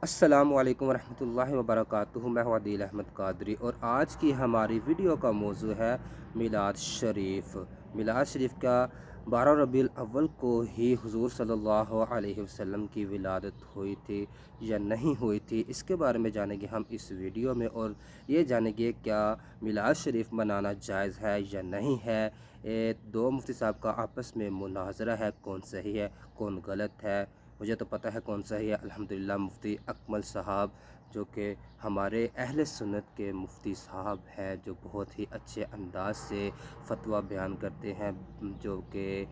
السلام علیکم ورحمۃ اللہ وبرکاتہ۔ میں ہوں عادل احمد قادری اور آج کی ہماری ویڈیو کا موضوع ہے میلاد شریف۔ میلاد شریف کا 12 ربیع الاول کو ہی حضور صلی اللہ علیہ وسلم کی ولادت ہوئی تھی یا نہیں ہوئی تھی، اس کے بارے میں جانیں گے ہم اس ویڈیو میں، اور یہ جانیں گے کیا میلاد شریف منانا جائز ہے یا نہیں ہے۔ دو مفتی صاحب کا آپس میں مناظرہ ہے، کون صحیح ہے کون غلط ہے۔ مجھے تو پتہ ہے کون صحیح ہے، الحمدللہ مفتی اکمل صاحب جو کہ ہمارے اہل سنت کے مفتی صاحب ہیں، جو بہت ہی اچھے انداز سے فتویٰ بیان کرتے ہیں، جو کہ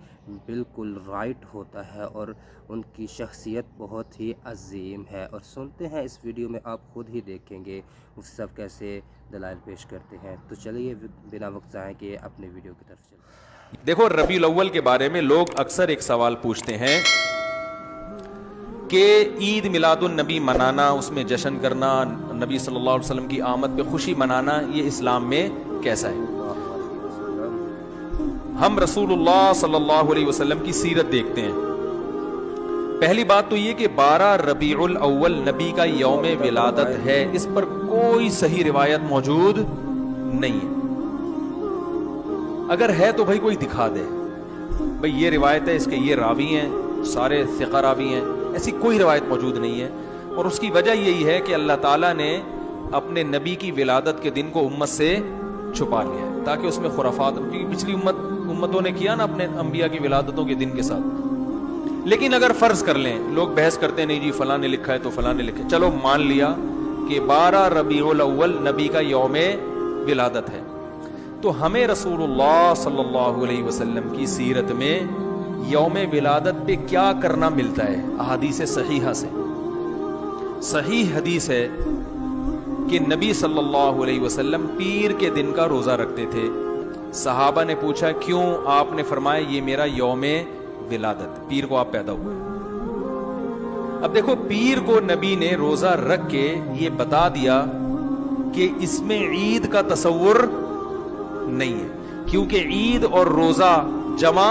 بالکل رائٹ ہوتا ہے، اور ان کی شخصیت بہت ہی عظیم ہے۔ اور سنتے ہیں اس ویڈیو میں، آپ خود ہی دیکھیں گے مفتی صاحب کیسے دلائل پیش کرتے ہیں۔ تو چلیے بنا وقت ضائع کیے اپنے ویڈیو کی طرف چلیں۔ دیکھو، ربیع الاول کے بارے میں لوگ اکثر ایک سوال پوچھتے ہیں کہ عید میلاد النبی منانا، اس میں جشن کرنا، نبی صلی اللہ علیہ وسلم کی آمد پہ خوشی منانا، یہ اسلام میں کیسا ہے؟ ہم رسول اللہ صلی اللہ علیہ وسلم کی سیرت دیکھتے ہیں۔ پہلی بات تو یہ کہ 12 ربیع الاول نبی کا یوم ولادت ہے، اس پر کوئی صحیح روایت موجود نہیں ہے۔ اگر ہے تو بھائی کوئی دکھا دے، بھائی یہ روایت ہے، اس کے یہ راوی ہیں، سارے ثقہ راوی ہیں، ایسی کوئی روایت موجود نہیں ہے۔ اور اس کی وجہ یہی ہے کہ اللہ تعالیٰ نے اپنے نبی کی ولادت کے دن کو امت سے چھپا لیا ہے، تاکہ اس میں خرافات، کیونکہ پچھلی امتوں نے کیا نا اپنے انبیاء کی ولادتوں کے دن کے ساتھ۔ لیکن اگر فرض کر لیں، لوگ بحث کرتے ہیں نہیں جی فلاں نے لکھا ہے تو فلاں نے لکھا ہے، چلو مان لیا کہ 12 ربیع الاول نبی کا یوم ولادت ہے، تو ہمیں رسول اللہ صلی اللہ علیہ وسلم کی سیرت میں یوم ولادت پہ کیا کرنا ملتا ہے؟ احادیث صحیحہ سے صحیح حدیث ہے کہ نبی صلی اللہ علیہ وسلم پیر کے دن کا روزہ رکھتے تھے۔ صحابہ نے پوچھا کیوں؟ آپ نے فرمایا یہ میرا یوم ولادت، پیر کو آپ پیدا ہوئے۔ اب دیکھو، پیر کو نبی نے روزہ رکھ کے یہ بتا دیا کہ اس میں عید کا تصور نہیں ہے، کیونکہ عید اور روزہ جمع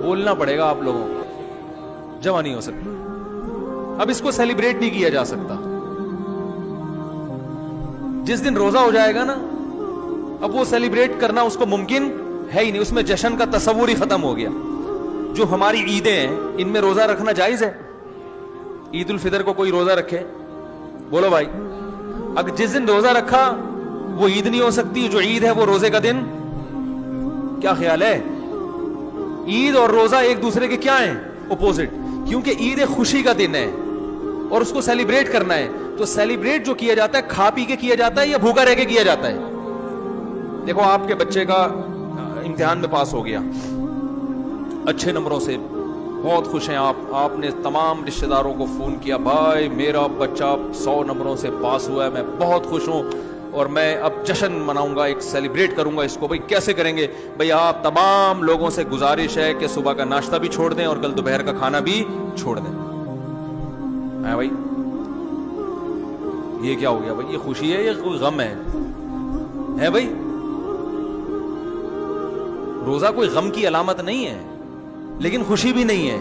بولنا پڑے گا آپ لوگوں کو، جمع نہیں ہو سکتا۔ اب اس کو سیلیبریٹ نہیں کیا جا سکتا۔ جس دن روزہ ہو جائے گا نا، اب وہ سیلیبریٹ کرنا اس کو ممکن ہے ہی نہیں، اس میں جشن کا تصور ہی ختم ہو گیا۔ جو ہماری عیدیں ہیں ان میں روزہ رکھنا جائز ہے؟ عید الفطر کو کوئی روزہ رکھے؟ بولو بھائی، اگر جس دن روزہ رکھا وہ عید نہیں ہو سکتی، جو عید ہے وہ روزے کا دن؟ کیا خیال ہے؟ عید اور روزہ ایک دوسرے کے کیا ہیں؟ اپوزٹ، کیونکہ عید ایک خوشی کا دن ہے اور اس کو سیلیبریٹ کرنا ہے۔ تو سیلیبریٹ جو کیا جاتا ہے کھا پی کے کیا جاتا ہے یا بھوکا رہ کے کیا جاتا ہے؟ دیکھو، آپ کے بچے کا امتحان میں پاس ہو گیا اچھے نمبروں سے، بہت خوش ہیں آپ نے تمام رشتہ داروں کو فون کیا، بھائی میرا بچہ 100 نمبروں سے پاس ہوا ہے، میں بہت خوش ہوں اور میں اب جشن مناؤں گا، ایک سیلیبریٹ کروں گا اس کو۔ بھائی کیسے کریں گے؟ بھائی آپ تمام لوگوں سے گزارش ہے کہ صبح کا ناشتہ بھی چھوڑ دیں اور کل دوپہر کا کھانا بھی چھوڑ دیں۔ ہے بھائی، یہ کیا ہو گیا بھائی؟ یہ خوشی ہے یا کوئی غم ہے بھائی؟ روزہ کوئی غم کی علامت نہیں ہے، لیکن خوشی بھی نہیں ہے۔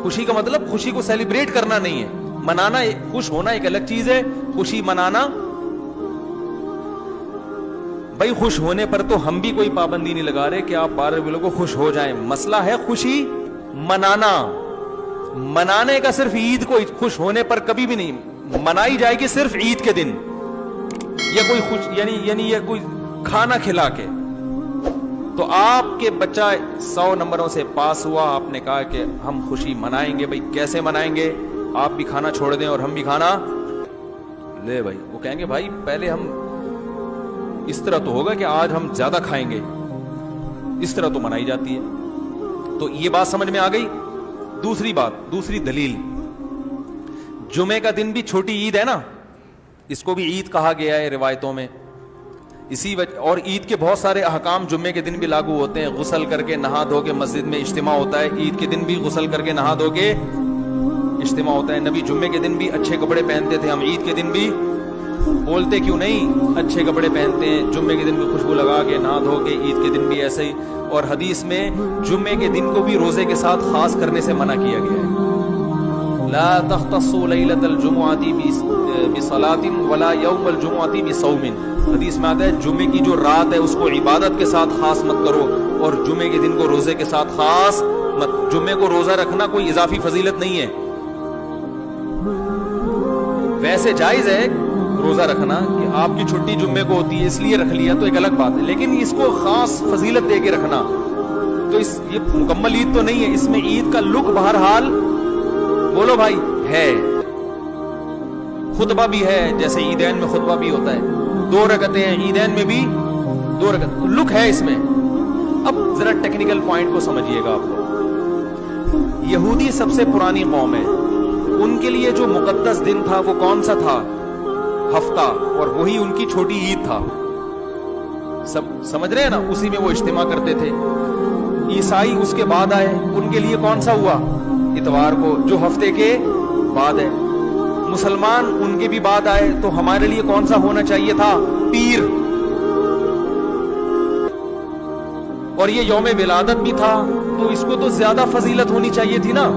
خوشی کا مطلب خوشی کو سیلیبریٹ کرنا نہیں ہے، منانا۔ خوش ہونا ایک الگ چیز ہے، خوشی منانا۔ بھائی خوش ہونے پر تو ہم بھی کوئی پابندی نہیں لگا رہے کہ آپ 12 ربیع کو خوش ہو جائیں، مسئلہ ہے خوشی منانا۔ منانے کا صرف عید کو خوش ہونے پر کبھی بھی نہیں منائی جائے گی، صرف عید کے دن، یا کوئی خوش یعنی یہ کوئی کھانا کھلا کے۔ تو آپ کے بچہ 100 نمبروں سے پاس ہوا، آپ نے کہا کہ ہم خوشی منائیں گے۔ بھائی کیسے منائیں گے؟ آپ بھی کھانا چھوڑ دیں اور ہم بھی کھانا لے۔ بھائی وہ کہیں گے بھائی پہلے ہم اس طرح تو ہوگا کہ آج ہم زیادہ کھائیں گے، اس طرح تو منائی جاتی ہے۔ تو یہ بات سمجھ میں آ گئی۔ دوسری بات، دوسری دلیل، جمعے کا دن بھی چھوٹی عید ہے نا، اس کو بھی عید کہا گیا ہے روایتوں میں، اسی وجہ۔ اور عید کے بہت سارے احکام جمعے کے دن بھی لاگو ہوتے ہیں۔ غسل کر کے نہا دھو کے مسجد میں اجتماع ہوتا ہے، عید کے دن بھی غسل کر کے نہا دھو کے اجتماع ہوتا ہے۔ نبی جمعے کے دن بھی اچھے کپڑے پہنتے تھے، ہم عید کے دن بھی بولتے کیوں نہیں اچھے کپڑے پہنتے ہیں، جمعے کے دن بھی خوشبو لگا کے نہا دھو کے، عید کے دن بھی ایسے ہی۔ اور حدیث میں جمعے کے دن کو بھی روزے کے ساتھ خاص کرنے سے منع کیا گیا ہے۔ لا تختصوا لیلۃ الجمعۃ بصلاۃ ولا یوم الجمعۃ بصوم. حدیث میں آتا ہے جمعے کی جو رات ہے اس کو عبادت کے ساتھ خاص مت کرو اور جمعے کے دن کو روزے کے ساتھ خاص مت. جمعے کو روزہ رکھنا کوئی اضافی فضیلت نہیں ہے. ویسے جائز ہے روزہ رکھنا کہ آپ کی چھٹی جمعے کو ہوتی ہے اس لیے رکھ لیا تو ایک الگ بات ہے, لیکن اس کو خاص فضیلت دے کے رکھنا تو یہ مکمل عید تو نہیں ہے. اس میں عید کا لک بہرحال بولو بھائی ہے, خطبہ بھی ہے جیسے عیدین میں خطبہ بھی ہوتا ہے, 2 رکعتیں ہیں عیدین میں بھی 2 رکعت, لک ہے اس میں. اب ذرا ٹیکنیکل پوائنٹ کو سمجھیے گا آپ لوگ. یہودی سب سے پرانی قوم ہے, ان کے لیے جو مقدس دن تھا وہ کون سا تھا؟ ہفتہ, اور وہی ان کی چھوٹی عید تھا. سب سمجھ رہے ہیں نا, اسی میں وہ اجتماع کرتے تھے. عیسائی اس کے بعد آئے, ان کے لیے کون سا ہوا؟ اتوار کو, جو ہفتے کے بعد ہے. مسلمان ان کے بھی بعد آئے, تو ہمارے لیے کون سا ہونا چاہیے تھا؟ پیر. اور یہ یوم ولادت بھی تھا, تو اس کو تو زیادہ فضیلت ہونی چاہیے تھی نا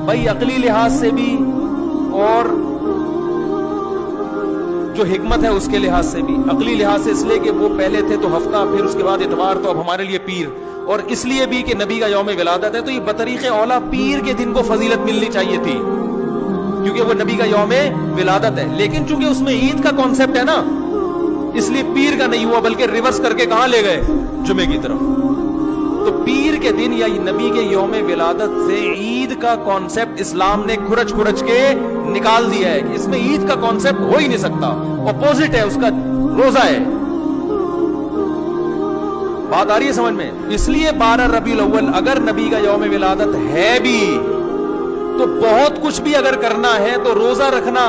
بھائی, عقلی لحاظ سے بھی اور جو حکمت ہے اس کے لحاظ سے بھی. عقلی لحاظ سے اس لیے کہ وہ پہلے تھے تو ہفتہ, پھر اس کے بعد اتوار, تو اب ہمارے لیے پیر. اور اس لیے بھی کہ نبی کا یوم ولادت ہے, تو یہ بطریق اولا پیر کے دن کو فضیلت ملنی چاہیے تھی کیونکہ وہ نبی کا یوم ولادت ہے. لیکن چونکہ اس میں عید کا کانسیپٹ ہے نا, اس لیے پیر کا نہیں ہوا بلکہ ریورس کر کے کہاں لے گئے؟ جمعے کی طرف. تو پیر کے دن یا نبی کے یوم ولادت سے عید کا کانسیپٹ اسلام نے کھرچ کھرچ کے نکال دیا ہے کہ اس میں عید کا کانسیپٹ ہو ہی نہیں سکتا, اپوزٹ ہے, اس کا روزہ ہے. بات آ رہی ہے سمجھ میں؟ اس لیے 12 ربیع الاول اگر نبی کا یوم ولادت ہے بھی تو بہت کچھ بھی اگر کرنا ہے تو روزہ رکھنا,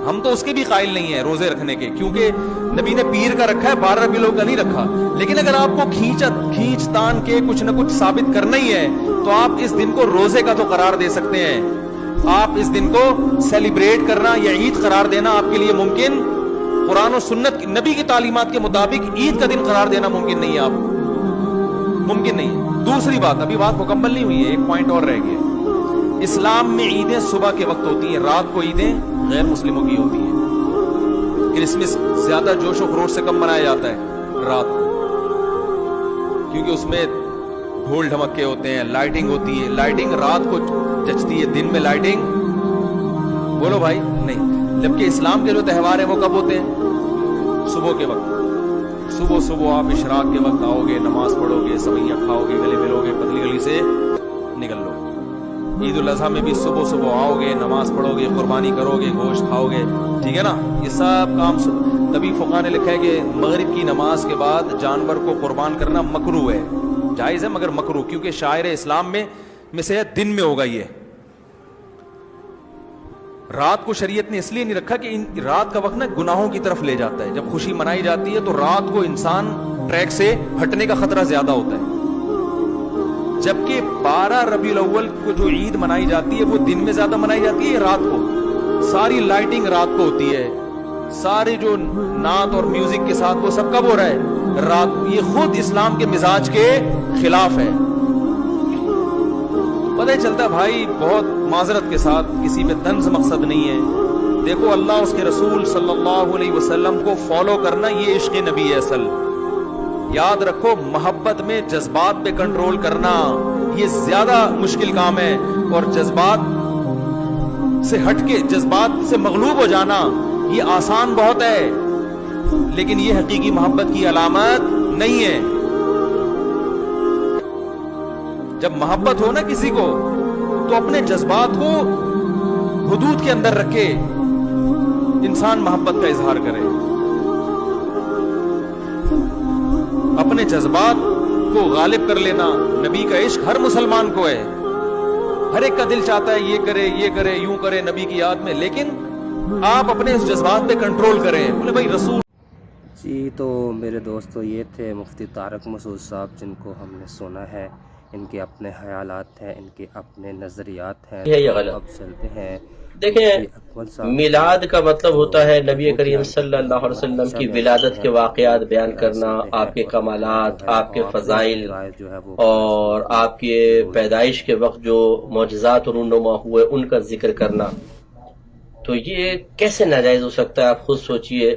ہم تو اس کے بھی قائل نہیں ہیں روزے رکھنے کے, کیونکہ نبی نے پیر کا رکھا ہے, 12 ربیع الاول کا نہیں رکھا. لیکن اگر آپ کو کھینچ تان کے کچھ نہ کچھ ثابت کرنا ہی ہے تو آپ اس دن کو روزے کا تو قرار دے سکتے ہیں. آپ اس دن کو سیلیبریٹ کرنا یا عید قرار دینا آپ کے لیے ممکن, قرآن و سنت نبی کی تعلیمات کے مطابق عید کا دن قرار دینا ممکن نہیں ہے, آپ ممکن نہیں ہے. دوسری بات, ابھی بات مکمل نہیں ہوئی ہے, ایک پوائنٹ اور رہ گیا. اسلام میں عیدیں صبح کے وقت ہوتی ہیں, رات کو عیدیں غیر مسلموں کی ہوتی ہیں. کرسمس زیادہ جوش و خروش سے کم منایا جاتا ہے رات کو, کیونکہ اس میں ڈھول ڈھمکے ہوتے ہیں, لائٹنگ ہوتی ہے. لائٹنگ رات کو جچتی ہے, دن میں لائٹنگ بولو بھائی نہیں. جبکہ اسلام کے جو تہوار ہیں وہ کب ہوتے ہیں؟ صبح کے وقت. صبح آپ اشراق کے وقت آؤ گے, نماز پڑھو گے, سویاں کھاؤ گے, گلے ملو گے, پتلی گلی سے نکل لو. عید الاضحیٰ میں بھی صبح آؤ گے, نماز پڑھو گے, قربانی کرو گے, گوشت کھاؤ گے, ٹھیک ہے نا. یہ سب کام تبھی فقہا نے لکھا ہے کہ مغرب کی نماز کے بعد جانور کو قربان کرنا مکروہ ہے. جائز ہے مگر مکروہ, کیونکہ شاعر اسلام میں سے دن میں ہوگا. یہ رات کو شریعت نے اس لیے نہیں رکھا کہ رات کا وقت نا گناہوں کی طرف لے جاتا ہے. جب خوشی منائی جاتی ہے تو رات کو انسان ٹریک سے ہٹنے کا خطرہ زیادہ ہوتا ہے. جبکہ 12 ربیع الاول کو جو عید منائی جاتی ہے وہ دن میں زیادہ منائی جاتی ہے رات کو. ساری لائٹنگ رات کو ہوتی ہے, سارے جو نعت اور میوزک کے ساتھ وہ سب کب ہو رہا ہے؟ رات. یہ خود اسلام کے مزاج کے خلاف ہے. پتہ ہی چلتا بھائی, بہت معذرت کے ساتھ, کسی میں طنز مقصد نہیں ہے. دیکھو اللہ اس کے رسول صلی اللہ علیہ وسلم کو فالو کرنا یہ عشق نبی ہے اصل. یاد رکھو, محبت میں جذبات پہ کنٹرول کرنا یہ زیادہ مشکل کام ہے, اور جذبات سے ہٹ کے جذبات سے مغلوب ہو جانا یہ آسان بہت ہے, لیکن یہ حقیقی محبت کی علامت نہیں ہے. جب محبت ہو نا کسی کو تو اپنے جذبات کو حدود کے اندر رکھے انسان محبت کا اظہار کرے. اپنے جذبات کو غالب کر لینا. نبی کا عشق ہر مسلمان کو ہے, ہر ایک کا دل چاہتا ہے یہ کرے یوں کرے نبی کی یاد میں, لیکن آپ اپنے اس جذبات پہ کنٹرول کریں. بولے بھائی رسول. جی تو میرے دوستو, یہ تھے مفتی طارق مسعود صاحب جن کو ہم نے سنا ہے ان کے اپنے خیالات ہیں، ان کے اپنے نظریات ہیں۔ ہے یہ غلط۔ اب چلتے ہیں دیکھیں، میلاد کا مطلب ہوتا ہے نبی کریم صلی اللہ علیہ وسلم کی ولادت کے واقعات بیان کرنا، آپ کے کمالات، آپ کے فضائل اور آپ کے پیدائش کے وقت جو معجزات رونما ہوئے ان کا ذکر کرنا۔ تو یہ کیسے ناجائز ہو سکتا ہے؟ آپ خود سوچئے،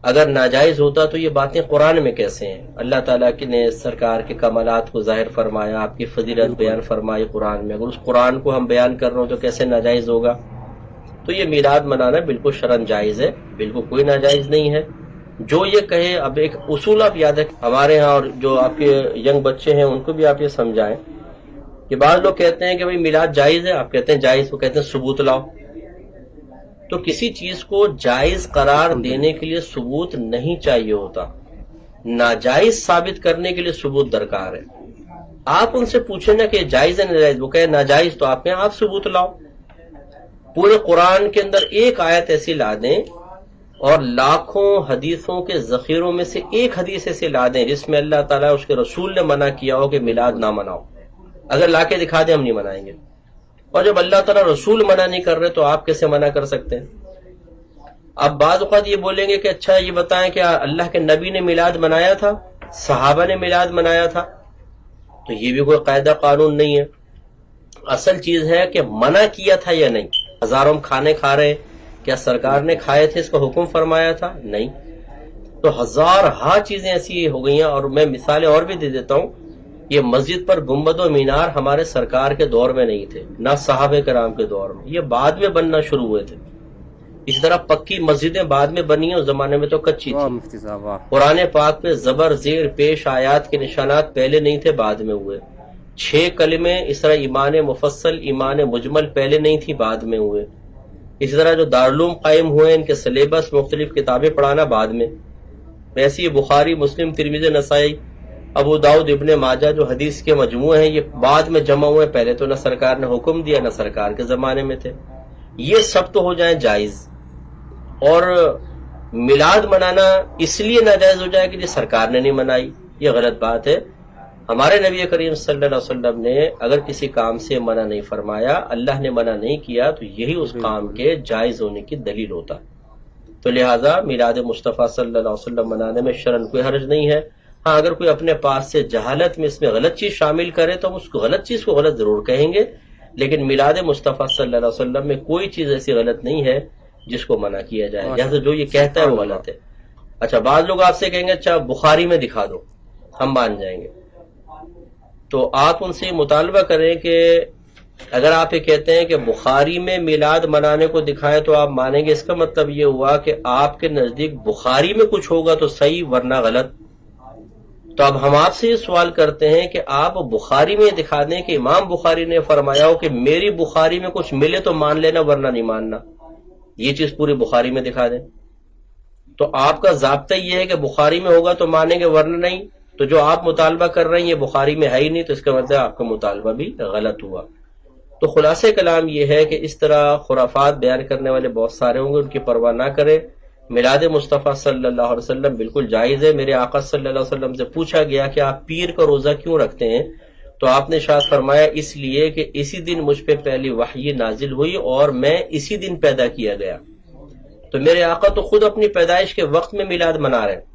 اگر ناجائز ہوتا تو یہ باتیں قرآن میں کیسے ہیں؟ اللہ تعالیٰ نے سرکار کے کمالات کو ظاہر فرمایا، آپ کی فضیلت بیان فرمائی قرآن میں، اگر اس قرآن کو ہم بیان کر رہے ہوں تو کیسے ناجائز ہوگا؟ تو یہ میلاد منانا بالکل شرعاً جائز ہے، بالکل کوئی ناجائز نہیں ہے۔ جو یہ کہے، اب ایک اصول آپ یاد رکھیں ہمارے ہاں، اور جو آپ کے ینگ بچے ہیں ان کو بھی آپ یہ سمجھائیں کہ بعض لوگ کہتے ہیں کہ بھئی میلاد جائز ہے، آپ کہتے ہیں جائز، وہ کہتے ہیں ثبوت لاؤ۔ تو کسی چیز کو جائز قرار دینے کے لیے ثبوت نہیں چاہیے ہوتا، ناجائز ثابت کرنے کے لیے ثبوت درکار ہے۔ آپ ان سے پوچھیں نا کہ جائز ہے ناجائز، وہ کہے ناجائز، تو آپ کہیں آپ ثبوت لاؤ۔ پورے قرآن کے اندر ایک آیت ایسی لا دیں اور لاکھوں حدیثوں کے ذخیروں میں سے ایک حدیث ایسے لا دیں جس میں اللہ تعالیٰ اس کے رسول نے منع کیا ہو کہ میلاد نہ مناؤ، اگر لا کے دکھا دیں ہم نہیں منائیں گے۔ اور جب اللہ تعالیٰ رسول منع نہیں کر رہے تو آپ کیسے منع کر سکتے ہیں؟ اب بعض اوقات یہ بولیں گے کہ اچھا یہ بتائیں کہ اللہ کے نبی نے میلاد منایا تھا، صحابہ نے میلاد منایا تھا؟ تو یہ بھی کوئی قاعدہ قانون نہیں ہے۔ اصل چیز ہے کہ منع کیا تھا یا نہیں۔ ہزاروں کھانے کھا رہے، کیا سرکار نے کھائے تھے، اس کا حکم فرمایا تھا؟ نہیں۔ تو ہزار چیزیں ایسی ہو گئی ہیں، اور میں مثالیں اور بھی دے دیتا ہوں۔ یہ مسجد پر گنبد و مینار ہمارے سرکار کے دور میں نہیں تھے، نہ صحابہ کرام کے دور میں، یہ بعد میں بننا شروع ہوئے تھے۔ اس طرح پکی مسجدیں بعد میں بنی ہیں، اس زمانے میں تو کچی تھی۔ قرآن پاک پہ زبر زیر پیش آیات کے نشانات پہلے نہیں تھے، بعد میں ہوئے۔ 6 کلمے اس طرح ایمان مفصل، ایمان مجمل پہلے نہیں تھی، بعد میں ہوئے۔ اسی طرح جو دارالعلوم قائم ہوئے، ان کے سلیبس مختلف کتابیں پڑھانا بعد میں۔ ویسے یہ بخاری، مسلم، ترمذی، نسائی، ابو داؤد، ابن ماجہ جو حدیث کے مجموعے ہیں، یہ بعد میں جمع ہوئے، پہلے تو نہ سرکار نے حکم دیا نہ سرکار کے زمانے میں تھے۔ یہ سب تو ہو جائیں جائز، اور میلاد منانا اس لیے ناجائز ہو جائے کہ یہ سرکار نے نہیں منائی، یہ غلط بات ہے۔ ہمارے نبی کریم صلی اللہ علیہ وسلم نے اگر کسی کام سے منع نہیں فرمایا، اللہ نے منع نہیں کیا، تو یہی اس کام کے جائز ہونے کی دلیل ہوتا ہے۔ تو لہٰذا میلاد مصطفیٰ صلی اللہ علیہ وسلم منانے میں شرعاً کوئی حرج نہیں ہے۔ ہاں، اگر کوئی اپنے پاس سے جہالت میں اس میں غلط چیز شامل کرے تو ہم اس کو غلط چیز کو غلط ضرور کہیں گے، لیکن میلاد مصطفیٰ صلی اللہ علیہ وسلم میں کوئی چیز ایسی غلط نہیں ہے جس کو منع کیا جائے، جیسے جو یہ کہتا ہے وہ غلط ہے۔ اچھا، بعض لوگ آپ سے کہیں گے اچھا بخاری میں دکھا دو، ہم مان جائیں گے۔ تو آپ ان سے مطالبہ کریں کہ اگر آپ یہ کہتے ہیں کہ بخاری میں میلاد منانے کو دکھائیں تو آپ مانیں گے، اس کا مطلب یہ ہوا کہ آپ کے نزدیک بخاری میں کچھ ہوگا تو صحیح ورنہ غلط۔ تو اب ہم آپ سے یہ سوال کرتے ہیں کہ آپ بخاری میں دکھا دیں کہ امام بخاری نے فرمایا ہو کہ میری بخاری میں کچھ ملے تو مان لینا ورنہ نہیں ماننا، یہ چیز پوری بخاری میں دکھا دیں۔ تو آپ کا ضابطہ یہ ہے کہ بخاری میں ہوگا تو مانیں گے ورنہ نہیں، تو جو آپ مطالبہ کر رہے ہیں یہ بخاری میں ہے ہی نہیں، تو اس کا مطلب آپ کا مطالبہ بھی غلط ہوا۔ تو خلاصہ کلام یہ ہے کہ اس طرح خرافات بیان کرنے والے بہت سارے ہوں گے، ان کی پرواہ نہ کریں۔ میلاد مصطفیٰ صلی اللہ علیہ وسلم بالکل جائز ہے۔ میرے آقا صلی اللہ علیہ وسلم سے پوچھا گیا کہ آپ پیر کا روزہ کیوں رکھتے ہیں، تو آپ نے ارشاد فرمایا اس لیے کہ اسی دن مجھ پہ پہلی وحی نازل ہوئی اور میں اسی دن پیدا کیا گیا۔ تو میرے آقا تو خود اپنی پیدائش کے وقت میں میلاد منا رہے ہیں۔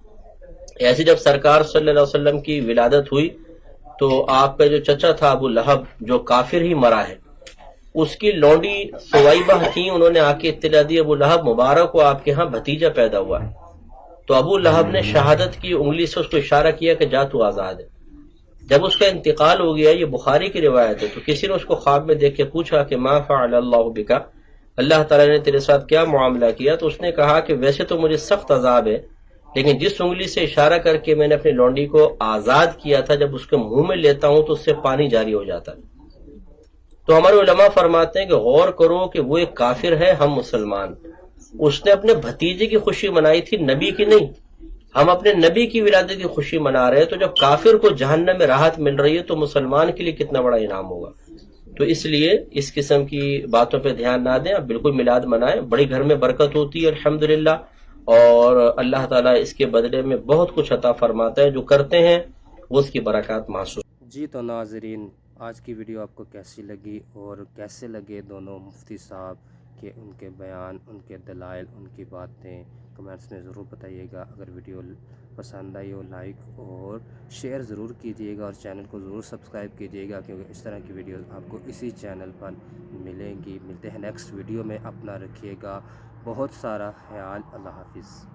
ایسے جب سرکار صلی اللہ علیہ وسلم کی ولادت ہوئی تو آپ کا جو چچا تھا ابو لہب، جو کافر ہی مرا ہے، اس کی لونڈی سویبہ تھی، انہوں نے آ کے اطلاع دی ابو لہب مبارک کو آپ کے ہاں بھتیجا پیدا ہوا ہے۔ تو ابو لہب نے شہادت کی انگلی سے اس کو اشارہ کیا کہ جا تو آزاد ہے۔ جب اس کا انتقال ہو گیا، یہ بخاری کی روایت ہے، تو کسی نے اس کو خواب میں دیکھ کے پوچھا کہ ما فعل اللہ بکا، اللہ تعالیٰ نے تیرے ساتھ کیا معاملہ کیا؟ تو اس نے کہا کہ ویسے تو مجھے سخت عذاب ہے، لیکن جس انگلی سے اشارہ کر کے میں نے اپنی لونڈی کو آزاد کیا تھا، جب اس کے منہ میں لیتا ہوں تو اس سے پانی جاری ہو جاتا ہے۔ تو ہمارے علماء فرماتے ہیں کہ غور کرو کہ وہ ایک کافر ہے، ہم مسلمان، اس نے اپنے بھتیجے کی خوشی منائی تھی، نبی کی نہیں۔ ہم اپنے نبی کی ولادت کی خوشی منا رہے ہیں، تو جب کافر کو جہنم میں راحت مل رہی ہے تو مسلمان کے لیے کتنا بڑا انعام ہوگا۔ تو اس لیے اس قسم کی باتوں پہ دھیان نہ دیں، آپ بالکل میلاد منائیں، بڑی گھر میں برکت ہوتی ہے الحمدللہ، اور اللہ تعالیٰ اس کے بدلے میں بہت کچھ عطا فرماتا ہے، جو کرتے ہیں وہ اس کی برکات محسوس جی تو ناظرین، آج کی ویڈیو آپ کو کیسی لگی اور کیسے لگے دونوں مفتی صاحب کہ ان کے بیان، ان کے دلائل، ان کی باتیں کمنٹس میں ضرور بتائیے گا۔ اگر ویڈیو پسند آئی ہو لائک اور شیئر ضرور کیجیے گا اور چینل کو ضرور سبسکرائب کیجیے گا، کیونکہ اس طرح کی ویڈیوز آپ کو اسی چینل پر ملیں گی۔ ملتے ہیں نیکسٹ ویڈیو میں، اپنا رکھیے گا بہت سارا خیال۔ اللہ حافظ۔